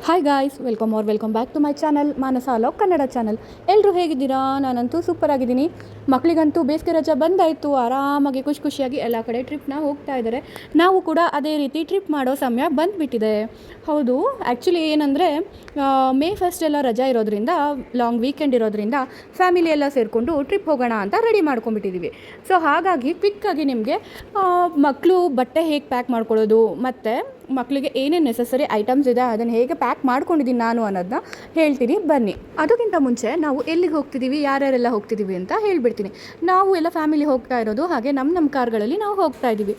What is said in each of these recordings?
Hi guys, welcome back to my channel Manasa log Kannada channel. ಎಲ್ಲರೂ ಹೇಗಿದ್ದೀರಾ? ನಾನಂತೂ ಸೂಪರ್ ಆಗಿದ್ದೀನಿ. ಮಕ್ಕಳಿಗಂತೂ ಬೇಸಿಗೆ ರಜೆ ಬಂದಾಯಿತು. ಆರಾಮಾಗಿ ಖುಷಿಯಾಗಿ ಎಲ್ಲ ಕಡೆ ಟ್ರಿಪ್ನ ಹೋಗ್ತಾ ಇದ್ದಾರೆ. ನಾವು ಕೂಡ ಅದೇ ರೀತಿ ಟ್ರಿಪ್ ಮಾಡೋ ಸಮಯ ಬಂದುಬಿಟ್ಟಿದೆ. ಹೌದು, ಆ್ಯಕ್ಚುಲಿ ಏನಂದರೆ ಮೇ ಫಸ್ಟ್ ಎಲ್ಲ ರಜಾ ಇರೋದ್ರಿಂದ, ಲಾಂಗ್ ವೀಕೆಂಡ್ ಇರೋದ್ರಿಂದ ಫ್ಯಾಮಿಲಿ ಎಲ್ಲ ಸೇರಿಕೊಂಡು ಟ್ರಿಪ್ ಹೋಗೋಣ ಅಂತ ರೆಡಿ ಮಾಡ್ಕೊಂಡ್ಬಿಟ್ಟಿದ್ದೀವಿ. ಸೊ ಹಾಗಾಗಿ ಕ್ವಿಕ್ಕಾಗಿ ನಿಮಗೆ ಮಕ್ಕಳು ಬಟ್ಟೆ ಹೇಗೆ ಪ್ಯಾಕ್ ಮಾಡ್ಕೊಳ್ಳೋದು ಮತ್ತು ಮಕ್ಕಳಿಗೆ ಏನೇನು ನೆಸಸರಿ ಐಟಮ್ಸ್ ಇದೆ ಅದನ್ನು ಹೇಗೆ ಪ್ಯಾಕ್ ಮಾಡ್ಕೊಂಡಿದ್ದೀನಿ ನಾನು ಅನ್ನೋದನ್ನ ಹೇಳ್ತೀನಿ, ಬನ್ನಿ. ಅದಕ್ಕಿಂತ ಮುಂಚೆ ನಾವು ಎಲ್ಲಿಗೆ ಹೋಗ್ತಿದ್ದೀವಿ, ಯಾರ್ಯಾರೆಲ್ಲ ಹೋಗ್ತಿದ್ದೀವಿ ಅಂತ ಹೇಳ್ಬಿಡ್ತೀನಿ. ನಾವು ಎಲ್ಲ ಫ್ಯಾಮಿಲಿ ಹೋಗ್ತಾ ಇರೋದು, ಹಾಗೆ ನಮ್ಮ ಕಾರ್ಗಳಲ್ಲಿ ನಾವು ಹೋಗ್ತಾ ಇದ್ದೀವಿ.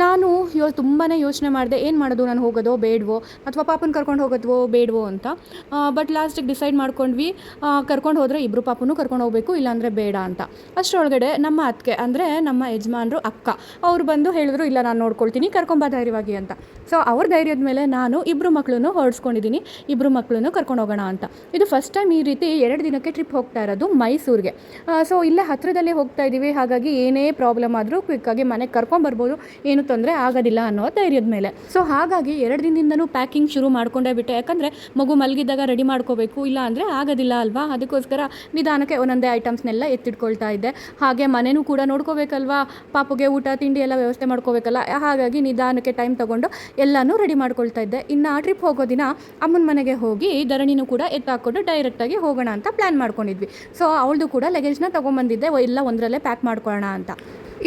ನಾನು ತುಂಬಾ ಯೋಚನೆ ಮಾಡಿದೆ, ಏನು ಮಾಡೋದು, ನಾನು ಹೋಗೋದೋ ಬೇಡವೋ ಅಥವಾ ಪಾಪನ ಕರ್ಕೊಂಡು ಹೋಗೋದವೋ ಬೇಡವೋ ಅಂತ. ಬಟ್ ಲಾಸ್ಟಿಗೆ ಡಿಸೈಡ್ ಮಾಡ್ಕೊಂಡ್ವಿ, ಕರ್ಕೊಂಡು ಹೋದರೆ ಇಬ್ಬರು ಪಾಪನೂ ಕರ್ಕೊಂಡು ಹೋಗಬೇಕು, ಇಲ್ಲಾಂದರೆ ಬೇಡ ಅಂತ. ಅಷ್ಟರೊಳಗಡೆ ನಮ್ಮ ಅತ್ತಿಗೆ ಅಂದರೆ ನಮ್ಮ ಯಜಮಾನರು ಅಕ್ಕ ಅವ್ರು ಬಂದು ಹೇಳಿದ್ರು, ಇಲ್ಲ ನಾನು ನೋಡ್ಕೊಳ್ತೀನಿ, ಕರ್ಕೊಂಬ ಧೈರ್ಯವಾಗಿ ಅಂತ. ಸೊ ಅವ್ರ ಧೈರ್ಯದ ಮೇಲೆ ನಾನು ಇಬ್ಬರು ಮಕ್ಕಳನ್ನು ಹೊರಡಿಸ್ಕೊಂಡಿದ್ದೀನಿ, ಇಬ್ಬರು ಮಕ್ಕಳನ್ನು ಕರ್ಕೊಂಡು ಹೋಗೋಣ ಅಂತ. ಇದು ಫಸ್ಟ್ ಟೈಮ್ ಈ ರೀತಿ 2 ದಿನಕ್ಕೆ ಟ್ರಿಪ್ ಹೋಗ್ತಾ ಇರೋದು ಮೈಸೂರಿಗೆ. ಸೊ ಇಲ್ಲೇ ಹತ್ತಿರದಲ್ಲೇ ಹೋಗ್ತಾ ಇದ್ದೀವಿ, ಹಾಗಾಗಿ ಏನೇ ಪ್ರಾಬ್ಲಮ್ ಆದರೂ ಕ್ವಿಕ್ಕಾಗಿ ಮನೆಗೆ ಕರ್ಕೊಂಬರ್ಬೋದು, ಏನೂ ತೊಂದರೆ ಆಗೋದಿಲ್ಲ ಅನ್ನೋ ಧೈರ್ಯದ ಮೇಲೆ. ಸೊ ಹಾಗಾಗಿ 2 ದಿನದಿಂದನೂ ಪ್ಯಾಕಿಂಗ್ ಶುರು ಮಾಡ್ಕೊಂಡೇ ಬಿಟ್ಟೆ. ಯಾಕಂದರೆ ಮಗು ಮಲಗಿದ್ದಾಗ ರೆಡಿ ಮಾಡ್ಕೋಬೇಕು, ಇಲ್ಲ ಅಂದರೆ ಆಗೋದಿಲ್ಲ ಅಲ್ವಾ. ಅದಕ್ಕೋಸ್ಕರ ನಿಧಾನಕ್ಕೆ ಒಂದೊಂದೇ ಐಟಮ್ಸ್ನೆಲ್ಲ ಎತ್ತಿಟ್ಕೊಳ್ತಾ ಇದ್ದೆ. ಹಾಗೆ ಮನೆಯೂ ಕೂಡ ನೋಡ್ಕೋಬೇಕಲ್ವಾ, ಪಾಪುಗೆ ಊಟ ತಿಂಡಿ ಎಲ್ಲ ವ್ಯವಸ್ಥೆ ಮಾಡ್ಕೋಬೇಕಲ್ಲ. ಹಾಗಾಗಿ ನಿಧಾನಕ್ಕೆ ಟೈಮ್ ತೊಗೊಂಡು ಎಲ್ಲನೂ ರೆಡಿ ಮಾಡ್ಕೊಳ್ತಾ ಇದ್ದೆ. ಇನ್ನು ಟ್ರಿಪ್ ಹೋಗೋ ದಿನ ಅಮ್ಮನ ಮನೆಗೆ ಹೋಗಿ ಧರಣಿನೂ ಕೂಡ ಎತ್ತಾಕೊಂಡು ಡೈರೆಕ್ಟಾಗಿ ಹೋಗೋಣ ಅಂತ ಪ್ಲ್ಯಾನ್ ಮಾಡ್ಕೊಂಡಿದ್ವಿ. ಸೊ ಅವಳದು ಕೂಡ ಲಗೇಜ್ನ ತೊಗೊಂಬಂದಿದ್ದೆ, ಎಲ್ಲ ಒಂದರಲ್ಲೇ ಪ್ಯಾಕ್ ಮಾಡ್ಕೊಳ್ಳೋಣ ಅಂತ.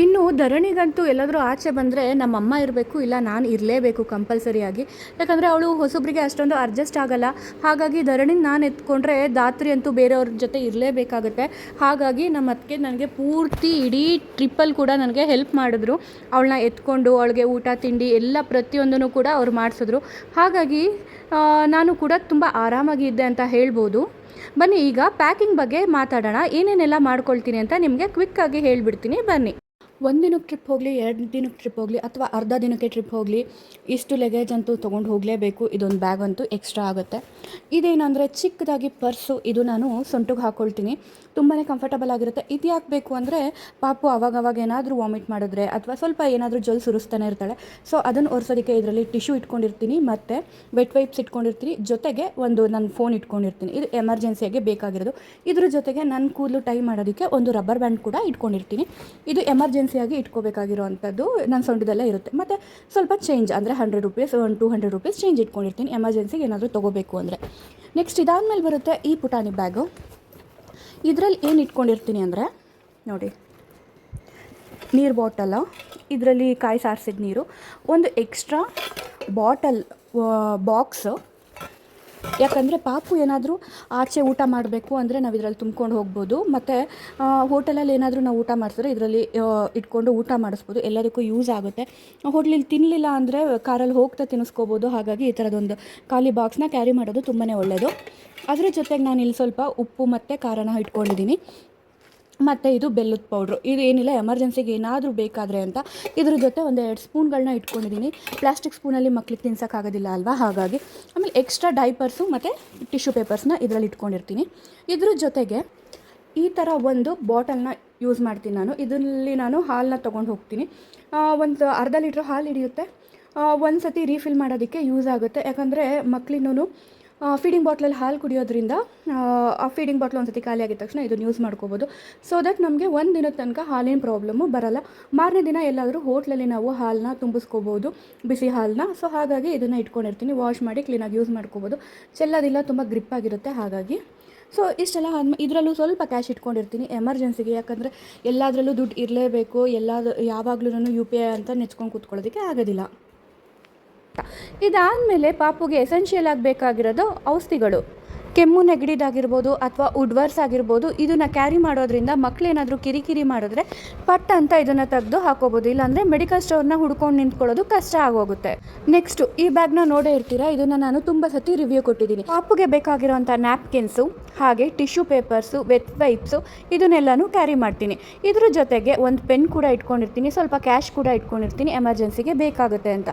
ಇನ್ನು ಧರಣಿಗಂತೂ ಎಲ್ಲಾದರೂ ಆಚೆ ಬಂದರೆ ನಮ್ಮಮ್ಮ ಇರಬೇಕು, ಇಲ್ಲ ನಾನು ಇರಲೇಬೇಕು ಕಂಪಲ್ಸರಿಯಾಗಿ. ಯಾಕಂದರೆ ಅವಳು ಹೊಸೊಬ್ಬರಿಗೆ ಅಷ್ಟೊಂದು ಅಡ್ಜಸ್ಟ್ ಆಗೋಲ್ಲ. ಹಾಗಾಗಿ ಧರಣಿನ ನಾನು ಎತ್ಕೊಂಡ್ರೆ ಧಾತ್ರಿ ಅಂತೂ ಬೇರೆಯವ್ರ ಜೊತೆ ಇರಲೇಬೇಕಾಗುತ್ತೆ. ಹಾಗಾಗಿ ನಮ್ಮ ಅತ್ತಿಗೆ ನನಗೆ ಪೂರ್ತಿ ಇಡೀ ಟ್ರಿಪ್ಪಲ್ಲಿ ಕೂಡ ನನಗೆ ಹೆಲ್ಪ್ ಮಾಡಿದ್ರು. ಅವಳನ್ನ ಎತ್ಕೊಂಡು ಅವಳಿಗೆ ಊಟ ತಿಂಡಿ ಎಲ್ಲ ಪ್ರತಿಯೊಂದೂ ಕೂಡ ಅವ್ರು ಮಾಡಿಸಿದ್ರು. ಹಾಗಾಗಿ ನಾನು ಕೂಡ ತುಂಬ ಆರಾಮಾಗಿ ಇದ್ದೆ ಅಂತ ಹೇಳ್ಬೋದು. ಬನ್ನಿ ಈಗ ಪ್ಯಾಕಿಂಗ್ ಬಗ್ಗೆ ಮಾತಾಡೋಣ. ಏನೇನೆಲ್ಲ ಮಾಡ್ಕೊಳ್ತೀನಿ ಅಂತ ನಿಮಗೆ ಕ್ವಿಕ್ಕಾಗಿ ಹೇಳಿಬಿಡ್ತೀನಿ, ಬನ್ನಿ. 1 ದಿನಕ್ಕೆ ಟ್ರಿಪ್ ಹೋಗಲಿ, 2 ದಿನಕ್ಕೆ ಟ್ರಿಪ್ ಹೋಗಲಿ ಅಥವಾ ಅರ್ಧ ದಿನಕ್ಕೆ ಟ್ರಿಪ್ ಹೋಗಲಿ, ಇಷ್ಟು ಲಗೇಜ್ ಅಂತೂ ತೊಗೊಂಡು ಹೋಗಲೇಬೇಕು. ಇದೊಂದು ಬ್ಯಾಗ್ ಅಂತೂ ಎಕ್ಸ್ಟ್ರಾ ಆಗುತ್ತೆ. ಇದೇನಂದರೆ ಚಿಕ್ಕದಾಗಿ ಪರ್ಸು, ಇದು ನಾನು ಸೊಂಟಿಗೆ ಹಾಕ್ಕೊಳ್ತೀನಿ, ತುಂಬಾ ಕಂಫರ್ಟಬಲ್ ಆಗಿರುತ್ತೆ. ಇದು ಯಾಕೆ ಬೇಕು ಅಂದರೆ ಪಾಪು ಅವಾಗವಾಗ ಏನಾದರೂ ವಾಮಿಟ್ ಮಾಡಿದ್ರೆ ಅಥವಾ ಸ್ವಲ್ಪ ಏನಾದರೂ ಜೊಲ್ ಸುರಿಸ್ತಾನೆ ಇರ್ತಾಳೆ. ಸೊ ಅದನ್ನು ಒರೆಸೋದಕ್ಕೆ ಇದರಲ್ಲಿ ಟಿಶ್ಯೂ ಇಟ್ಕೊಂಡಿರ್ತೀನಿ ಮತ್ತು ವೆಟ್ ವೈಪ್ಸ್ ಇಟ್ಕೊಂಡಿರ್ತೀನಿ, ಜೊತೆಗೆ ಒಂದು ನನ್ನ ಫೋನ್ ಇಟ್ಕೊಂಡಿರ್ತೀನಿ. ಇದು ಎಮರ್ಜೆನ್ಸಿಯಾಗಿ ಬೇಕಾಗಿರೋದು. ಇದ್ರ ಜೊತೆಗೆ ನನ್ನ ಕೂದಲು ಟೈ ಮಾಡೋದಕ್ಕೆ ಒಂದು ರಬ್ಬರ್ ಬ್ಯಾಂಡ್ ಕೂಡ ಇಟ್ಕೊಂಡಿರ್ತೀನಿ. ಇದು ಎಮರ್ಜೆನ್ಸಿಯಾಗಿ ಇಟ್ಕೋಬೇಕಾಗಿರೋ ಅಂಥದ್ದು ನನ್ನ ಸೊಂಟದಲ್ಲೇ ಇರುತ್ತೆ. ಮತ್ತು ಸ್ವಲ್ಪ ಚೇಂಜ್ ಅಂದರೆ 100 ರೂಪೀಸ್, 200 ರೂಪೀಸ್ ಚೇಂಜ್ ಇಟ್ಕೊಂಡಿರ್ತೀನಿ ಎಮರ್ಜೆನ್ಸಿಗೆ ಏನಾದರೂ ತೊಗೋಬೇಕು ಅಂದರೆ. ನೆಕ್ಸ್ಟ್ ಇದಾದಮೇಲೆ ಬರುತ್ತೆ ಈ ಪುಟಾಣಿ ಬ್ಯಾಗು. ಇದರಲ್ಲಿ ಏನು ಇಟ್ಕೊಂಡಿರ್ತೀನಿ ಅಂದರೆ ನೋಡಿ, ನೀರು ಬಾಟಲ, ಇದರಲ್ಲಿ ಕಾಯಿ ಸಾರಿಸಿದ ನೀರು, ಒಂದು ಎಕ್ಸ್ಟ್ರಾ ಬಾಟಲ್ ಬಾಕ್ಸು. ಯಾಕಂದರೆ ಪಾಪು ಏನಾದರೂ ಆಚೆ ಊಟ ಮಾಡಬೇಕು ಅಂದರೆ ನಾವು ಇದರಲ್ಲಿ ತುಂಬ್ಕೊಂಡು ಹೋಗ್ಬೋದು. ಮತ್ತು ಹೋಟೆಲಲ್ಲಿ ಏನಾದರೂ ನಾವು ಊಟ ಮಾಡಿಸಿದ್ರೆ ಇದರಲ್ಲಿ ಇಟ್ಕೊಂಡು ಊಟ ಮಾಡಿಸ್ಬೋದು, ಎಲ್ಲದಕ್ಕೂ ಯೂಸ್ ಆಗುತ್ತೆ. ಹೋಟ್ಲಲ್ಲಿ ತಿನ್ನಲಿಲ್ಲ ಅಂದರೆ ಕಾರಲ್ಲಿ ಹೋಗ್ತಾ ತಿನ್ನಿಸ್ಕೋಬೋದು. ಹಾಗಾಗಿ ಈ ಥರದೊಂದು ಖಾಲಿ ಬಾಕ್ಸ್ನ ಕ್ಯಾರಿ ಮಾಡೋದು ತುಂಬಾ ಒಳ್ಳೆಯದು. ಅದರ ಜೊತೆಗೆ ನಾನು ಇಲ್ಲಿ ಸ್ವಲ್ಪ ಉಪ್ಪು ಮತ್ತು ಖಾರನ ಇಟ್ಕೊಂಡಿದ್ದೀನಿ. ಮತ್ತು ಇದು ಬೆಲ್ಲದ ಪೌಡ್ರು, ಇದು ಏನಿಲ್ಲ ಎಮರ್ಜೆನ್ಸಿಗೆ ಏನಾದರೂ ಬೇಕಾದರೆ ಅಂತ. ಇದ್ರ ಜೊತೆ ಒಂದು 2 ಸ್ಪೂನ್ಗಳನ್ನ ಇಟ್ಕೊಂಡಿದ್ದೀನಿ. ಪ್ಲಾಸ್ಟಿಕ್ ಸ್ಪೂನಲ್ಲಿ ಮಕ್ಳಿಗೆ ತಿನ್ಸೋಕ್ಕಾಗೋದಿಲ್ಲ ಅಲ್ವಾ, ಹಾಗಾಗಿ. ಆಮೇಲೆ ಎಕ್ಸ್ಟ್ರಾ ಡೈಪರ್ಸು ಮತ್ತು ಟಿಶ್ಯೂ ಪೇಪರ್ಸ್ನ ಇದರಲ್ಲಿ ಇಟ್ಕೊಂಡಿರ್ತೀನಿ. ಇದ್ರ ಜೊತೆಗೆ ಈ ಥರ ಒಂದು ಬಾಟಲ್ನ ಯೂಸ್ ಮಾಡ್ತೀನಿ ನಾನು. ಇದರಲ್ಲಿ ನಾನು ಹಾಲನ್ನ ತೊಗೊಂಡು ಹೋಗ್ತೀನಿ. ಒಂದು ಅರ್ಧ ಲೀಟ್ರ್ ಹಾಲು ಹಿಡಿಯುತ್ತೆ. ಒಂದು ಸತಿ ರೀಫಿಲ್ ಮಾಡೋದಕ್ಕೆ ಯೂಸ್ ಆಗುತ್ತೆ. ಯಾಕಂದರೆ ಮಕ್ಕಳಿನ್ನೂ ಫೀಡಿಂಗ್ ಬಾಟ್ಲಲ್ಲಿ ಹಾಲು ಕುಡಿಯೋದ್ರಿಂದ ಆ ಫೀಡಿಂಗ್ ಬಾಟ್ಲ್ ಒಂದು ಸತಿ ಖಾಲಿ ಆಗಿದ ತಕ್ಷಣ ಇದನ್ನು ಯೂಸ್ ಮಾಡ್ಕೋಬೋದು. ಸೊ ದಟ್ ನಮಗೆ 1 ದಿನದ ತನಕ ಹಾಲಿನ ಪ್ರಾಬ್ಲಮ್ಮು ಬರೋಲ್ಲ. ಮಾರನೇ ದಿನ ಎಲ್ಲಾದರೂ ಹೋಟ್ಲಲ್ಲಿ ನಾವು ಹಾಲನ್ನ ತುಂಬಿಸ್ಕೋಬೋದು, ಬಿಸಿ ಹಾಲನ್ನ. ಸೊ ಹಾಗಾಗಿ ಇದನ್ನು ಇಟ್ಕೊಂಡಿರ್ತೀನಿ. ವಾಶ್ ಮಾಡಿ ಕ್ಲೀನಾಗಿ ಯೂಸ್ ಮಾಡ್ಕೋಬೋದು, ಚೆಲ್ಲೋದಿಲ್ಲ, ತುಂಬ ಗ್ರಿಪ್ ಆಗಿರುತ್ತೆ. ಹಾಗಾಗಿ ಸೊ ಇಷ್ಟೆಲ್ಲ ಇದರಲ್ಲೂ ಸ್ವಲ್ಪ ಕ್ಯಾಶ್ ಇಟ್ಕೊಂಡಿರ್ತೀನಿ ಎಮರ್ಜೆನ್ಸಿಗೆ. ಯಾಕಂದರೆ ಎಲ್ಲದರಲ್ಲೂ ದುಡ್ಡು ಇರಲೇಬೇಕು, ಯಾವಾಗಲೂ UPI ಅಂತ ನೆಚ್ಕೊಂಡು ಕೂತ್ಕೊಳ್ಳೋದಕ್ಕೆ ಆಗೋದಿಲ್ಲ. ಇದಾದಮೇಲೆ ಪಾಪುಗೆ ಎಸೆನ್ಷಿಯಲ್ ಆಗಿ ಬೇಕಾಗಿರೋದು ಔಷಧಿಗಳು. ಕೆಮ್ಮು ನೆಗಡಿದಾಗಿರ್ಬೋದು ಅಥವಾ ವುಡ್ವರ್ಸ್ ಆಗಿರ್ಬೋದು, ಇದನ್ನು ಕ್ಯಾರಿ ಮಾಡೋದ್ರಿಂದ ಮಕ್ಕಳೇನಾದರೂ ಕಿರಿಕಿರಿ ಮಾಡಿದ್ರೆ ಪಟ್ಟ ಅಂತ ಇದನ್ನು ತೆಗೆದು ಹಾಕೋಬೋದು. ಇಲ್ಲಾಂದರೆ ಮೆಡಿಕಲ್ ಸ್ಟೋರ್ನ ಹುಡ್ಕೊಂಡು ನಿಂತ್ಕೊಳ್ಳೋದು ಕಷ್ಟ ಆಗೋಗುತ್ತೆ. ನೆಕ್ಸ್ಟು ಈ ಬ್ಯಾಗ್ನ ನೋಡೇ ಇರ್ತೀರಾ, ಇದನ್ನು ನಾನು ತುಂಬ ಸತಿ ರಿವ್ಯೂ ಕೊಟ್ಟಿದ್ದೀನಿ. ಪಾಪುಗೆ ಬೇಕಾಗಿರೋಂಥ ನ್ಯಾಪ್ಕಿನ್ಸು, ಹಾಗೆ ಟಿಶ್ಯೂ ಪೇಪರ್ಸು, ವೆಟ್ ವೈಪ್ಸು, ಇದನ್ನೆಲ್ಲನೂ ಕ್ಯಾರಿ ಮಾಡ್ತೀನಿ. ಇದ್ರ ಜೊತೆಗೆ ಒಂದು ಪೆನ್ ಕೂಡ ಇಟ್ಕೊಂಡಿರ್ತೀನಿ, ಸ್ವಲ್ಪ ಕ್ಯಾಶ್ ಕೂಡ ಇಟ್ಕೊಂಡಿರ್ತೀನಿ, ಎಮರ್ಜೆನ್ಸಿಗೆ ಬೇಕಾಗುತ್ತೆ ಅಂತ.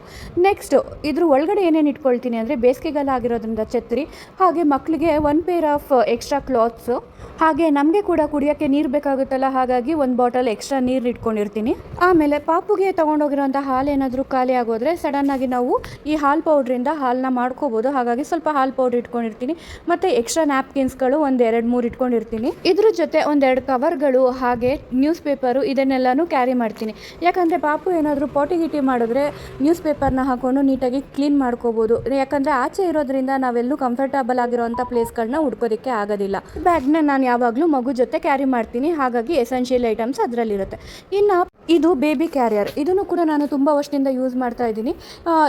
ನೆಕ್ಸ್ಟು ಇದ್ರ ಒಳಗಡೆ ಏನೇನು ಇಟ್ಕೊಳ್ತೀನಿ ಅಂದರೆ ಬೇಸಿಗೆಗಾಲ ಆಗಿರೋದ್ರಿಂದ ಛತ್ರಿ, ಹಾಗೆ ಮಕ್ಕಳಿಗೆ ಪಾಪುಗೆ 1 ಪೇರ್ ಆಫ್ ಎಕ್ಸ್ಟ್ರಾ ಕ್ಲಾತ್ಸು, ಹಾಗೆ ನಮಗೆ ಕೂಡ ಕುಡಿಯೋಕ್ಕೆ ನೀರು ಬೇಕಾಗುತ್ತಲ್ಲ, ಹಾಗಾಗಿ 1 ಬಾಟಲ್ ಎಕ್ಸ್ಟ್ರಾ ನೀರು ಇಟ್ಕೊಂಡಿರ್ತೀನಿ. ಆಮೇಲೆ ಪಾಪುಗೆ ತೊಗೊಂಡೋಗಿರೋಂಥ ಹಾಲು ಏನಾದರೂ ಖಾಲಿ ಆಗೋದ್ರೆ ಸಡನ್ನಾಗಿ ನಾವು ಈ ಹಾಲು ಪೌಡ್ರಿಂದ ಹಾಲನ್ನ ಮಾಡ್ಕೋಬೋದು. ಹಾಗಾಗಿ ಸ್ವಲ್ಪ ಹಾಲು ಪೌಡ್ರ್ ಇಟ್ಕೊಂಡಿರ್ತೀನಿ. ಮತ್ತು ಎಕ್ಸ್ಟ್ರಾ ನ್ಯಾಪ್ಕಿನ್ಸ್ಗಳು ಒಂದು 2-3 ಇಟ್ಕೊಂಡಿರ್ತೀನಿ. ಇದ್ರ ಜೊತೆ 1-2 ಕವರ್ಗಳು ಹಾಗೆ ನ್ಯೂಸ್ ಪೇಪರು ಇದನ್ನೆಲ್ಲನೂ ಕ್ಯಾರಿ ಮಾಡ್ತೀನಿ. ಯಾಕಂದರೆ ಪಾಪು ಏನಾದರೂ ಪಾಟಿ ಗಿಟಿ ಮಾಡಿದ್ರೆ ನ್ಯೂಸ್ ಪೇಪರ್ನ ಹಾಕ್ಕೊಂಡು ನೀಟಾಗಿ ಕ್ಲೀನ್ ಮಾಡ್ಕೋಬೋದು. ಯಾಕಂದರೆ ಆಚೆ ಇರೋದ್ರಿಂದ ನಾವೆಲ್ಲೂ ಕಂಫರ್ಟಬಲ್ ಆಗಿರೋವಂಥ ಪ್ಲೇಸ್ಗಳನ್ನ ಹುಡ್ಕೋದಕ್ಕೆ ಆಗೋದಿಲ್ಲ. ಬ್ಯಾಗ್ನ ನಾನು ಯಾವಾಗಲೂ ಮಗು ಜೊತೆ ಕ್ಯಾರಿ ಮಾಡ್ತೀನಿ, ಹಾಗಾಗಿ ಎಸೆನ್ಷಿಯಲ್ ಐಟಮ್ಸ್ ಅದರಲ್ಲಿರುತ್ತೆ. ಇನ್ನು ಇದು ಬೇಬಿ ಕ್ಯಾರಿಯರ್, ಇದನ್ನು ಕೂಡ ನಾನು ತುಂಬ ವರ್ಷದಿಂದ ಯೂಸ್ ಮಾಡ್ತಾ ಇದ್ದೀನಿ.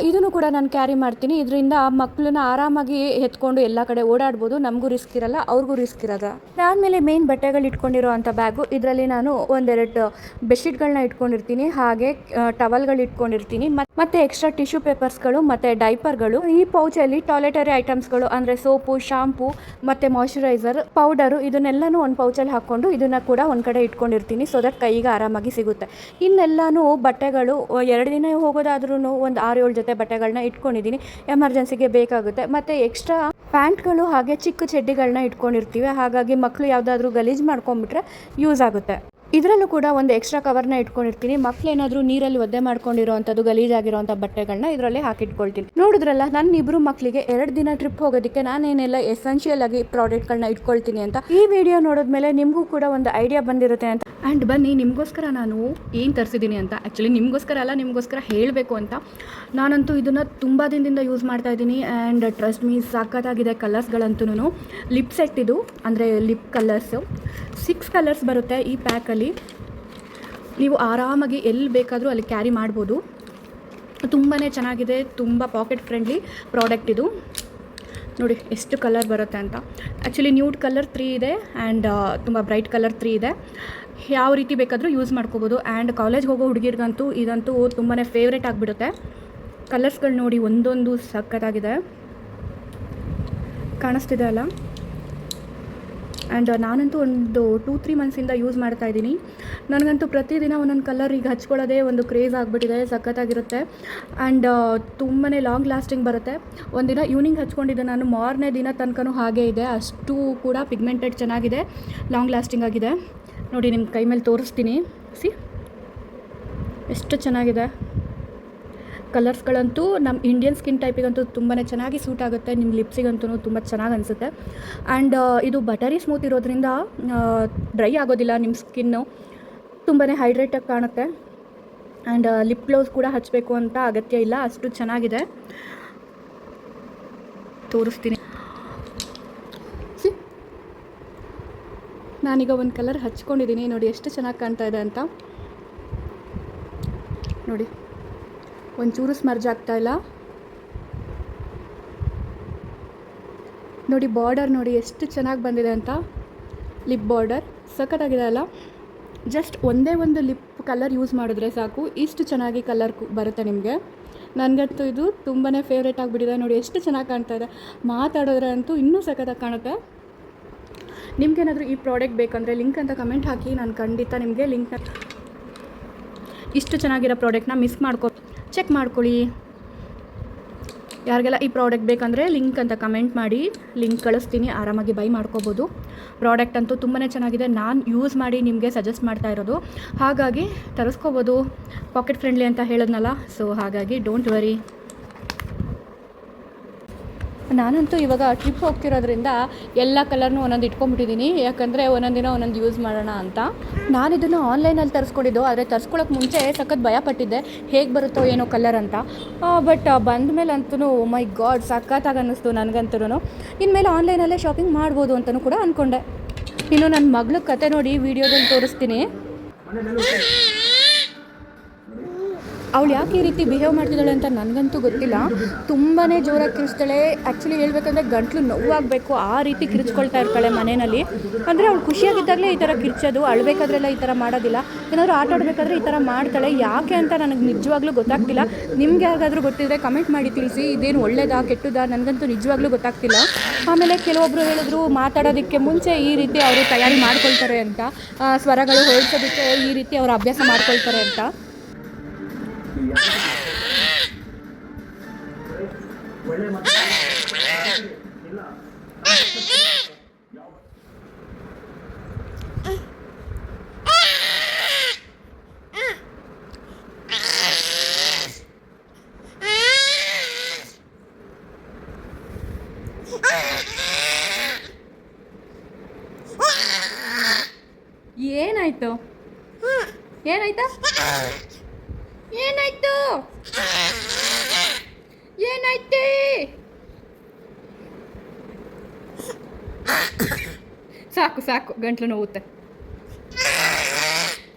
ಇದನ್ನು ಕೂಡ ನಾನು ಕ್ಯಾರಿ ಮಾಡ್ತೀನಿ. ಇದರಿಂದ ಮಕ್ಕಳನ್ನ ಆರಾಮಾಗಿ ಎತ್ಕೊಂಡು ಎಲ್ಲ ಕಡೆ ಓಡಾಡ್ಬೋದು. ನಮಗೂ ರಿಸ್ಕ್ ಇರಲ್ಲ, ಅವ್ರಿಗೂ ರಿಸ್ಕ್ ಇರೋದ. ಅದಾದಮೇಲೆ ಮೇನ್ ಬಟ್ಟೆಗಳು ಇಟ್ಕೊಂಡಿರೋ ಅಂಥ ಬ್ಯಾಗು. ಇದರಲ್ಲಿ ನಾನು 1-2 ಬೆಡ್ಶೀಟ್ಗಳನ್ನ ಇಟ್ಕೊಂಡಿರ್ತೀನಿ, ಹಾಗೆ ಟವಲ್ಗಳು ಇಟ್ಕೊಂಡಿರ್ತೀನಿ, ಮತ್ತು ಎಕ್ಸ್ಟ್ರಾ ಟಿಶ್ಯೂ ಪೇಪರ್ಸ್ಗಳು ಮತ್ತು ಡೈಪರ್ಗಳು. ಈ ಪೌಚಲ್ಲಿ ಟಾಯ್ಲೆಟರಿ ಐಟಮ್ಸ್ಗಳು ಅಂದರೆ ಸೋಪು, ಶಾಂಪು ಮತ್ತು ಮಾಯ್ಶ್ಚರೈಸರ್, ಪೌಡರು ಇದನ್ನೆಲ್ಲನೂ ಒಂದು ಪೌಚಲ್ಲಿ ಹಾಕ್ಕೊಂಡು ಇದನ್ನು ಕೂಡ ಒಂದು ಕಡೆ ಇಟ್ಕೊಂಡಿರ್ತೀನಿ. ಸೊ ದಟ್ ಕೈಗೆ ಆರಾಮಾಗಿ ಸಿಗುತ್ತೆ. ಇನ್ನೆಲ್ಲನೂ ಬಟ್ಟೆಗಳು 2 ದಿನ ಹೋಗೋದಾದ್ರೂ ಒಂದು 6-7 ಜೊತೆ ಬಟ್ಟೆಗಳನ್ನ ಇಟ್ಕೊಂಡಿದ್ದೀನಿ, ಎಮರ್ಜೆನ್ಸಿಗೆ ಬೇಕಾಗುತ್ತೆ. ಮತ್ತು ಎಕ್ಸ್ಟ್ರಾ ಪ್ಯಾಂಟ್ಗಳು ಹಾಗೆ ಚಿಕ್ಕ ಚಡ್ಡಿಗಳನ್ನ ಇಟ್ಕೊಂಡಿರ್ತೀವಿ, ಹಾಗಾಗಿ ಮಕ್ಕಳು ಯಾವುದಾದ್ರೂ ಗಲೀಜು ಮಾಡ್ಕೊಂಬಿಟ್ರೆ ಯೂಸ್ ಆಗುತ್ತೆ. ಇದರಲ್ಲೂ ಕೂಡ ಒಂದು ಎಕ್ಸ್ಟ್ರಾ ಕವರ್ನ ಇಟ್ಕೊಂಡಿರ್ತೀನಿ. ಮಕ್ಕಳೇನಾದರೂ ನೀರಲ್ಲಿ ಒದ್ದೆ ಮಾಡ್ಕೊಂಡಿರೋ ಅಂಥದ್ದು ಗಲೀಜಾಗಿರೋಂಥ ಬಟ್ಟೆಗಳನ್ನ ಇದರಲ್ಲಿ ಹಾಕಿಟ್ಕೊಳ್ತೀನಿ. ನೋಡಿದ್ರಲ್ಲ, ನನ್ನ 2 ಮಕ್ಕಳಿಗೆ 2 ದಿನ ಟ್ರಿಪ್ ಹೋಗೋದಕ್ಕೆ ನಾನೇನೆಲ್ಲ ಎಸೆನ್ಷಿಯಲ್ ಆಗಿ ಪ್ರಾಡಕ್ಟ್ಗಳನ್ನ ಇಟ್ಕೊಳ್ತೀನಿ ಅಂತ. ಈ ವಿಡಿಯೋ ನೋಡಿದ್ಮೇಲೆ ನಿಮಗೂ ಕೂಡ ಒಂದು ಐಡಿಯಾ ಬಂದಿರುತ್ತೆ ಅಂತ. ಆ್ಯಂಡ್ ಬನ್ನಿ, ನಿಮಗೋಸ್ಕರ ನಾನು ಏನು ತರಿಸಿದ್ದೀನಿ ಅಂತ. ಆ್ಯಕ್ಚುಲಿ ನಿಮಗೋಸ್ಕರ ಅಲ್ಲ, ನಿಮಗೋಸ್ಕರ ಹೇಳಬೇಕು ಅಂತ. ನಾನಂತೂ ಇದನ್ನು ತುಂಬ ದಿನದಿಂದ ಯೂಸ್ ಮಾಡ್ತಾ ಇದ್ದೀನಿ. ಆ್ಯಂಡ್ ಟ್ರಸ್ಟ್ ಮೀ, ಸಖತ್ತಾಗಿದೆ. ಕಲರ್ಸ್ಗಳಂತೂ ಲಿಪ್ ಸೆಟ್ ಇದು, ಅಂದರೆ ಲಿಪ್ ಕಲರ್ಸು 6 ಕಲರ್ಸ್ ಬರುತ್ತೆ ಈ ಪ್ಯಾಕಲ್ಲಿ. ನೀವು ಆರಾಮಾಗಿ ಎಲ್ಲಿ ಬೇಕಾದರೂ ಅಲ್ಲಿ ಕ್ಯಾರಿ ಮಾಡ್ಬೋದು. ತುಂಬಾ ಚೆನ್ನಾಗಿದೆ, ತುಂಬ ಪಾಕೆಟ್ ಫ್ರೆಂಡ್ಲಿ ಪ್ರಾಡಕ್ಟ್ ಇದು. ನೋಡಿ ಎಷ್ಟು ಕಲರ್ ಬರುತ್ತೆ ಅಂತ. ಆ್ಯಕ್ಚುಲಿ ನ್ಯೂಡ್ ಕಲರ್ 3 ಇದೆ ಆ್ಯಂಡ್ ತುಂಬ ಬ್ರೈಟ್ ಕಲರ್ 3 ಇದೆ. ಯಾವ ರೀತಿ ಬೇಕಾದರೂ ಯೂಸ್ ಮಾಡ್ಕೋಬೋದು. ಆ್ಯಂಡ್ ಕಾಲೇಜ್ಗೆ ಹೋಗೋ ಹುಡುಗಿರ್ಗಂತೂ ಇದಂತೂ ತುಂಬಾ ಫೇವ್ರೇಟ್ ಆಗಿಬಿಡುತ್ತೆ. ಕಲರ್ಸ್ಗಳು ನೋಡಿ, ಒಂದೊಂದು ಸಖತ್ತಾಗಿದೆ, ಕಾಣಿಸ್ತಿದೆ ಅಲ್ಲ. ಆ್ಯಂಡ್ ನಾನಂತೂ ಒಂದು 2-3 ಮಂತ್ಸಿಂದ ಯೂಸ್ ಮಾಡ್ತಾಯಿದ್ದೀನಿ. ನನಗಂತೂ ಪ್ರತಿದಿನ ಒಂದೊಂದು ಕಲರ್ ಈಗ ಹಚ್ಕೊಳ್ಳೋದೇ ಒಂದು ಕ್ರೇಜ್ ಆಗಿಬಿಟ್ಟಿದೆ. ಸಖತ್ತಾಗಿರುತ್ತೆ ಆ್ಯಂಡ್ ತುಂಬಾ ಲಾಂಗ್ ಲಾಸ್ಟಿಂಗ್ ಬರುತ್ತೆ. ಒಂದಿನ ಈವ್ನಿಂಗ್ ಹಚ್ಕೊಂಡಿದ್ದೆ ನಾನು, ಮಾರನೇ ದಿನ ತನಕನೂ ಹಾಗೇ ಇದೆ. ಅಷ್ಟು ಕೂಡ ಪಿಗ್ಮೆಂಟೆಡ್ ಚೆನ್ನಾಗಿದೆ, ಲಾಂಗ್ ಲಾಸ್ಟಿಂಗ್ ಆಗಿದೆ. ನೋಡಿ, ನಿಮ್ಮ ಕೈ ಮೇಲೆ ತೋರಿಸ್ತೀನಿ. ಎಷ್ಟು ಚೆನ್ನಾಗಿದೆ. ಕಲರ್ಸ್ಗಳಂತೂ ನಮ್ಮ ಇಂಡಿಯನ್ ಸ್ಕಿನ್ ಟೈಪಿಗಂತೂ ತುಂಬಾ ಚೆನ್ನಾಗಿ ಸೂಟ್ ಆಗುತ್ತೆ. ನಿಮ್ಮ ಲಿಪ್ಸಿಗಂತೂ ತುಂಬ ಚೆನ್ನಾಗಿ ಅನಿಸುತ್ತೆ. ಆ್ಯಂಡ್ ಇದು ಬಟರಿ ಸ್ಮೂತ್ ಇರೋದ್ರಿಂದ ಡ್ರೈ ಆಗೋದಿಲ್ಲ. ನಿಮ್ಮ ಸ್ಕಿನ್ನು ತುಂಬಾ ಹೈಡ್ರೇಟಾಗಿ ಕಾಣುತ್ತೆ. ಆ್ಯಂಡ್ ಲಿಪ್ ಗ್ಲೌಸ್ ಕೂಡ ಹಚ್ಚಬೇಕು ಅಂತ ಅಗತ್ಯ ಇಲ್ಲ, ಅಷ್ಟು ಚೆನ್ನಾಗಿದೆ. ತೋರಿಸ್ತೀನಿ. ನಾನೀಗ ಒಂದು ಕಲರ್ ಹಚ್ಕೊಂಡಿದ್ದೀನಿ, ನೋಡಿ ಎಷ್ಟು ಚೆನ್ನಾಗಿ ಕಾಣ್ತಾ ಇದೆ ಅಂತ. ನೋಡಿ, ಒಂಚೂರು ಸ್ಮರ್ಜ್ ಆಗ್ತಾಯಿಲ್ಲ. ನೋಡಿ ಬಾರ್ಡರ್ ನೋಡಿ ಎಷ್ಟು ಚೆನ್ನಾಗಿ ಬಂದಿದೆ ಅಂತ. ಲಿಪ್ ಬಾರ್ಡರ್ ಸಖತ್ತಾಗಿದೆ ಅಲ್ಲ. ಜಸ್ಟ್ ಒಂದೇ ಒಂದು ಲಿಪ್ ಕಲರ್ ಯೂಸ್ ಮಾಡಿದ್ರೆ ಸಾಕು, ಇಷ್ಟು ಚೆನ್ನಾಗಿ ಕಲರ್ ಬರುತ್ತೆ ನಿಮಗೆ. ನನಗಂತೂ ಇದು ತುಂಬಾ ಫೇವ್ರೇಟ್ ಆಗಿಬಿಟ್ಟಿದೆ. ನೋಡಿ ಎಷ್ಟು ಚೆನ್ನಾಗಿ ಕಾಣ್ತಾ ಇದೆ. ಮಾತಾಡೋದ್ರೆ ಅಂತೂ ಇನ್ನೂ ಸಖತ್ತಾಗಿ ಕಾಣುತ್ತೆ. ನಿಮಗೇನಾದರೂ ಈ ಪ್ರಾಡಕ್ಟ್ ಬೇಕಂದರೆ ಲಿಂಕ್ ಅಂತ ಕಮೆಂಟ್ ಹಾಕಿ, ನಾನು ಖಂಡಿತ ನಿಮಗೆ ಲಿಂಕ್ನ, ಇಷ್ಟು ಚೆನ್ನಾಗಿರೋ ಪ್ರಾಡಕ್ಟ್ನ ಮಿಸ್ ಚೆಕ್ ಮಾಡ್ಕೊಳ್ಳಿ. ಯಾರಿಗೆಲ್ಲ ಈ ಪ್ರಾಡಕ್ಟ್ ಬೇಕಂದರೆ ಲಿಂಕ್ ಅಂತ ಕಮೆಂಟ್ ಮಾಡಿ, ಲಿಂಕ್ ಕಳಿಸ್ತೀನಿ, ಆರಾಮಾಗಿ ಬೈ ಮಾಡ್ಕೋಬೋದು. ಪ್ರಾಡಕ್ಟ್ ಅಂತೂ ತುಂಬಾ ಚೆನ್ನಾಗಿದೆ. ನಾನು ಯೂಸ್ ಮಾಡಿ ನಿಮಗೆ ಸಜೆಸ್ಟ್ ಮಾಡ್ತಾ ಇರೋದು, ಹಾಗಾಗಿ ತರಿಸ್ಕೋಬೋದು. ಪಾಕೆಟ್ ಫ್ರೆಂಡ್ಲಿ ಅಂತ ಹೇಳಿದ್ನಲ್ಲ, ಸೊ ಹಾಗಾಗಿ ಡೋಂಟ್ ವರಿ. ನಾನಂತೂ ಇವಾಗ ಟ್ರಿಪ್ ಹೋಗ್ತಿರೋದ್ರಿಂದ ಎಲ್ಲ ಕಲರ್ನೂ ಒಂದೊಂದು ಇಟ್ಕೊಂಡ್ಬಿಟ್ಟಿದ್ದೀನಿ. ಯಾಕಂದರೆ ಒಂದೊಂದು ದಿನ ಒಂದೊಂದು ಯೂಸ್ ಮಾಡೋಣ ಅಂತ. ನಾನು ಇದನ್ನು ಆನ್ಲೈನಲ್ಲಿ ತರಿಸ್ಕೊಂಡಿದ್ದು, ಆದರೆ ತರಿಸ್ಕೊಳ್ಳೋಕೆ ಮುಂಚೆ ಸಖತ್ ಭಯಪಟ್ಟಿದ್ದೆ, ಹೇಗೆ ಬರುತ್ತೋ ಏನೋ ಕಲರ್ ಅಂತ. ಬಟ್ ಬಂದ ಮೇಲೆ ಅಂತೂ ಮೈ ಗಾಡ್ ಸಖತ್ತಾಗಿ ಅನ್ನಿಸ್ತು ನನಗಂತೂ. ಇನ್ಮೇಲೆ ಆನ್ಲೈನಲ್ಲೇ ಶಾಪಿಂಗ್ ಮಾಡ್ಬೋದು ಅಂತಲೂ ಕೂಡ ಅಂದ್ಕೊಂಡೆ. ಇನ್ನು ನನ್ನ ಮಗಳ ಕತೆ ನೋಡಿ ವಿಡಿಯೋದಲ್ಲಿ ತೋರಿಸ್ತೀನಿ. ಅವಳು ಯಾಕೆ ಈ ರೀತಿ ಬಿಹೇವ್ ಮಾಡ್ತಿದ್ದಾಳೆ ಅಂತ ನನಗಂತೂ ಗೊತ್ತಿಲ್ಲ. ತುಂಬಾ ಜೋರಾಗಿ ಕಿರಿಸ್ತಾಳೆ. ಆ್ಯಕ್ಚುಲಿ ಹೇಳ್ಬೇಕಂದ್ರೆ ಗಂಟ್ಲು ನೋವಾಗಬೇಕು ಆ ರೀತಿ ಕಿರಿಚ್ಕೊಳ್ತಾ ಇರ್ತಾಳೆ ಮನೆಯಲ್ಲಿ. ಅಂದರೆ ಅವಳು ಖುಷಿಯಾಗಿದ್ದಾಗಲೇ ಈ ಥರ ಕಿರ್ಚೋದು, ಅಳಬೇಕಾದ್ರೆಲ್ಲ ಈ ಥರ ಮಾಡೋದಿಲ್ಲ. ಏನಾದರೂ ಆಟ ಆಡಬೇಕಾದ್ರೆ ಈ ಥರ ಮಾಡ್ತಾಳೆ. ಯಾಕೆ ಅಂತ ನನಗೆ ನಿಜವಾಗ್ಲೂ ಗೊತ್ತಾಗ್ತಿಲ್ಲ. ನಿಮ್ಗೆ ಯಾರಿಗಾದರೂ ಗೊತ್ತಿದ್ರೆ ಕಮೆಂಟ್ ಮಾಡಿ ತಿಳಿಸಿ, ಇದೇನು ಒಳ್ಳೇದಾ ಕೆಟ್ಟದಾ, ನನಗಂತೂ ನಿಜವಾಗ್ಲೂ ಗೊತ್ತಾಗ್ತಿಲ್ಲ. ಆಮೇಲೆ ಕೆಲವೊಬ್ಬರು ಹೇಳಿದ್ರು ಮಾತಾಡೋದಕ್ಕೆ ಮುಂಚೆ ಈ ರೀತಿ ಅವರು ತಯಾರಿ ಮಾಡ್ಕೊಳ್ತಾರೆ ಅಂತ, ಸ್ವರಗಳು ಹೊರಡ್ಸೋದಕ್ಕೆ ಈ ರೀತಿ ಅವರು ಅಭ್ಯಾಸ ಮಾಡ್ಕೊಳ್ತಾರೆ ಅಂತ. ಒಳ್ಳೆ ಏನಾಯ್ತು ಏನಾಯ್ತಾ ಏನಾಯ್ತು ಏನಾಯ್ತು ಸಾಕು ಸಾಕು ಗಂಟ್ಲು ನೋವುತ್ತೆ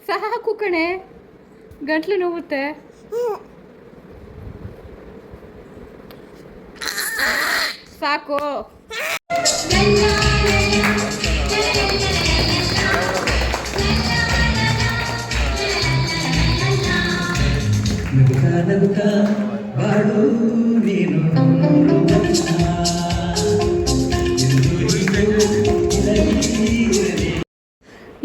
ಸಾಕು ಕಣೆ ಗಂಟ್ಲು ನೋವುತ್ತೆ ಸಾಕು ನಗುತ್ತಾ ಬಾಳು ನೀನು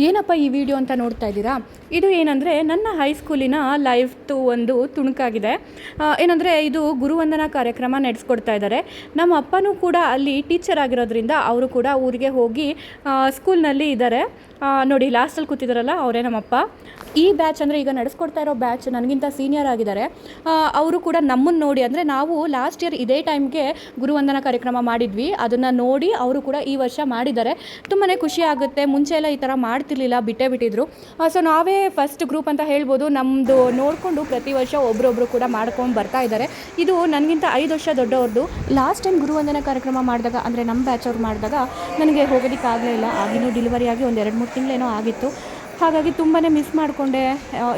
ಏನಪ್ಪ ಈ ವಿಡಿಯೋ ಅಂತ ನೋಡ್ತಾ ಇದ್ದೀರಾ? ಇದು ಏನಂದರೆ ನನ್ನ ಹೈಸ್ಕೂಲಿನ ಲೈಫ್ದು ಒಂದು ತುಣುಕಾಗಿದೆ. ಏನಂದರೆ ಇದು ಗುರುವಂದನಾ ಕಾರ್ಯಕ್ರಮ ನಡೆಸ್ಕೊಡ್ತಾ ಇದ್ದಾರೆ. ನಮ್ಮ ಅಪ್ಪನೂ ಕೂಡ ಅಲ್ಲಿ ಟೀಚರ್ ಆಗಿರೋದ್ರಿಂದ ಅವರು ಕೂಡ ಊರಿಗೆ ಹೋಗಿ ಸ್ಕೂಲ್ನಲ್ಲಿ ಇದ್ದಾರೆ. ನೋಡಿ ಲಾಸ್ಟಲ್ಲಿ ಕೂತಿದ್ದಾರಲ್ಲ ಅವರೇ ನಮ್ಮಪ್ಪ. ಈ ಬ್ಯಾಚ್ ಅಂದರೆ ಈಗ ನಡೆಸ್ಕೊಡ್ತಾ ಇರೋ ಬ್ಯಾಚ್ ನನಗಿಂತ ಸೀನಿಯರ್ ಆಗಿದ್ದಾರೆ. ಅವರು ಕೂಡ ನಮ್ಮನ್ನು ನೋಡಿ, ಅಂದರೆ ನಾವು ಲಾಸ್ಟ್ ಇಯರ್ ಇದೇ ಟೈಮ್ಗೆ ಗುರುವಂದನಾ ಕಾರ್ಯಕ್ರಮ ಮಾಡಿದ್ವಿ, ಅದನ್ನು ನೋಡಿ ಅವರು ಕೂಡ ಈ ವರ್ಷ ಮಾಡಿದ್ದಾರೆ. ತುಂಬಾ ಖುಷಿ ಆಗುತ್ತೆ. ಮುಂಚೆ ಎಲ್ಲ ಈ ಥರ ಮಾಡ್ತಿರ್ಲಿಲ್ಲ, ಬಿಟ್ಟೇ ಬಿಟ್ಟಿದ್ರು. ಸೊ ನಾವೇ ಫಸ್ಟ್ ಗ್ರೂಪ್ ಅಂತ ಹೇಳ್ಬೋದು. ನಮ್ಮದು ನೋಡಿಕೊಂಡು ಪ್ರತಿ ವರ್ಷ ಒಬ್ಬರೊಬ್ಬರು ಕೂಡ ಮಾಡ್ಕೊಂಡು ಬರ್ತಾ ಇದ್ದಾರೆ. ಇದು ನನಗಿಂತ 5 ವರ್ಷ ದೊಡ್ಡವ್ರದ್ದು. ಲಾಸ್ಟ್ ಟೈಮ್ ಗುರುವಂದನಾ ಕಾರ್ಯಕ್ರಮ ಮಾಡಿದಾಗ, ಅಂದರೆ ನಮ್ಮ ಬ್ಯಾಚ್ ಅವ್ರು ಮಾಡಿದಾಗ ನನಗೆ ಹೋಗೋದಕ್ಕಾಗಲೇ ಇಲ್ಲ. ಆಗಿನೂ ಡೆಲಿವರಿ ಆಗಿ ಒಂದು 2-3 ತಿಂಗಳೇನೋ ಆಗಿತ್ತು. ಹಾಗಾಗಿ ತುಂಬಾ ಮಿಸ್ ಮಾಡಿಕೊಂಡೆ.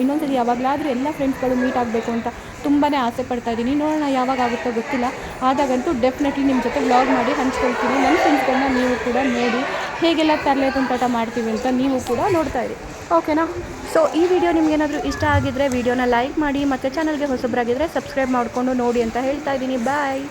ಇನ್ನೊಂದ್ಸರಿ ಯಾವಾಗಲಾದರೂ ಎಲ್ಲ ಫ್ರೆಂಡ್ಸ್ಗಳು ಮೀಟ್ ಆಗಬೇಕು ಅಂತ ತುಂಬಾ ಆಸೆ ಪಡ್ತಾ ಇದ್ದೀನಿ. ನೋಡೋಣ ಯಾವಾಗ ಆಗುತ್ತೋ ಗೊತ್ತಿಲ್ಲ. ಆದಾಗಂತೂ ಡೆಫಿನೆಟ್ಲಿ ನಿಮ್ಮ ಜೊತೆ ವ್ಲಾಗ್ ಮಾಡಿ ಹಂಚ್ಕೊಳ್ತೀನಿ. ನನ್ನ ಫ್ರೆಂಡ್ಸ್ಗಳನ್ನ ನೀವು ಕೂಡ ನೋಡಿ ಹೇಗೆಲ್ಲ ತರಲೆ ತುಂಟಾಟ ಮಾಡ್ತೀವಿ ಅಂತ ನೀವು ಕೂಡ ನೋಡ್ತಾ ಇರಿ, ಓಕೆನಾ? ಸೊ ಈ ವಿಡಿಯೋ ನಿಮಗೇನಾದರೂ ಇಷ್ಟ ಆಗಿದ್ದರೆ ವಿಡಿಯೋನ ಲೈಕ್ ಮಾಡಿ, ಮತ್ತು ಚಾನಲ್ಗೆ ಹೊಸಬರಾಗಿದ್ದರೆ ಸಬ್ಸ್ಕ್ರೈಬ್ ಮಾಡಿಕೊಂಡು ನೋಡಿ ಅಂತ ಹೇಳ್ತಾ ಇದ್ದೀನಿ. ಬಾಯ್.